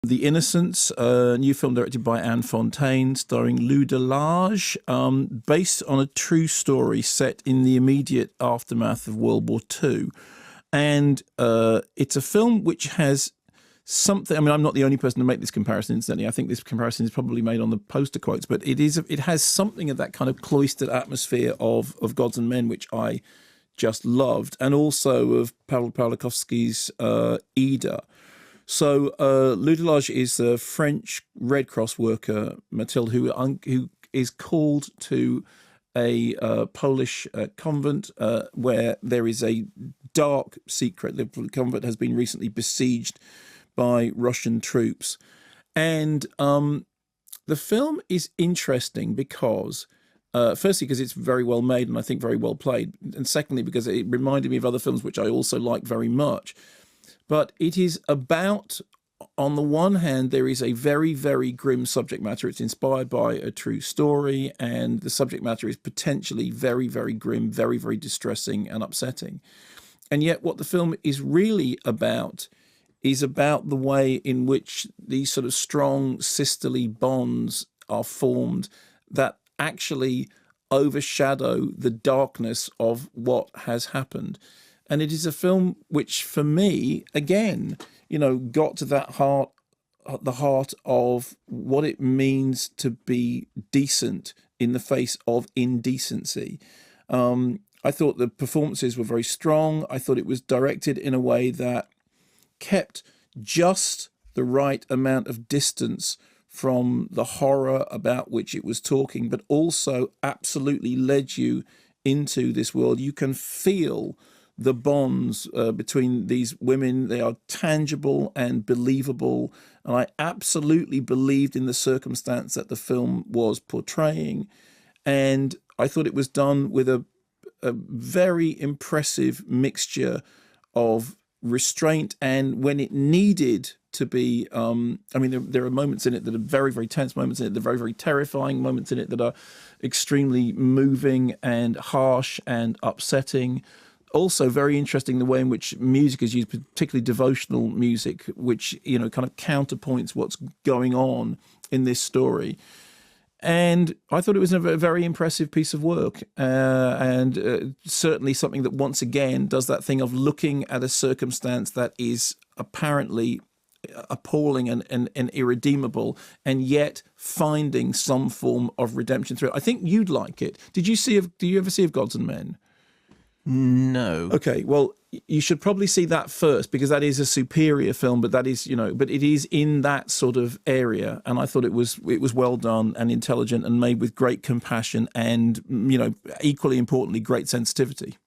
The Innocents, a new film directed by Anne Fontaine, starring Lou Delage, based on a true story set in the immediate aftermath of World War II. And it's a film which has something. I mean, I'm not the only person to make this comparison, incidentally. I think this comparison is probably made on the poster quotes, but it has something of that kind of cloistered atmosphere of Gods and Men, which I just loved, and also of Paweł Pawlikowski's Ida. So Lou Delage is a French Red Cross worker, Mathilde, who is called to a Polish convent where there is a dark secret. The convent has been recently besieged by Russian troops. And the film is interesting because, firstly, because it's very well made and I think very well played. And secondly, because it reminded me of other films which I also like very much. But it is about, on the one hand, there is a very, very grim subject matter. It's inspired by a true story, and the subject matter is potentially very, very grim, very, very distressing and upsetting. And yet what the film is really about is about the way in which these sort of strong sisterly bonds are formed that actually overshadow the darkness of what has happened. And it is a film which, for me, again, got to the heart of what it means to be decent in the face of indecency. I thought the performances were very strong. I thought it was directed in a way that kept just the right amount of distance from the horror about which it was talking, but also absolutely led you into this world. You can feel the bonds between these women. They are tangible and believable. And I absolutely believed in the circumstance that the film was portraying. And I thought it was done with a very impressive mixture of restraint and, when it needed to be, there are moments in it that are very, very tense, moments in it that are very, very terrifying, moments in it that are extremely moving and harsh and upsetting. Also very interesting the way in which music is used, particularly devotional music, which, kind of counterpoints what's going on in this story. And I thought it was a very impressive piece of work, and certainly something that once again does that thing of looking at a circumstance that is apparently appalling and irredeemable, and yet finding some form of redemption through it. I think you'd like it. Do you ever see Of Gods and Men? No. Okay, well, you should probably see that first, because that is a superior film, but that is, but it is in that sort of area, and I thought it was well done and intelligent and made with great compassion and, equally importantly, great sensitivity.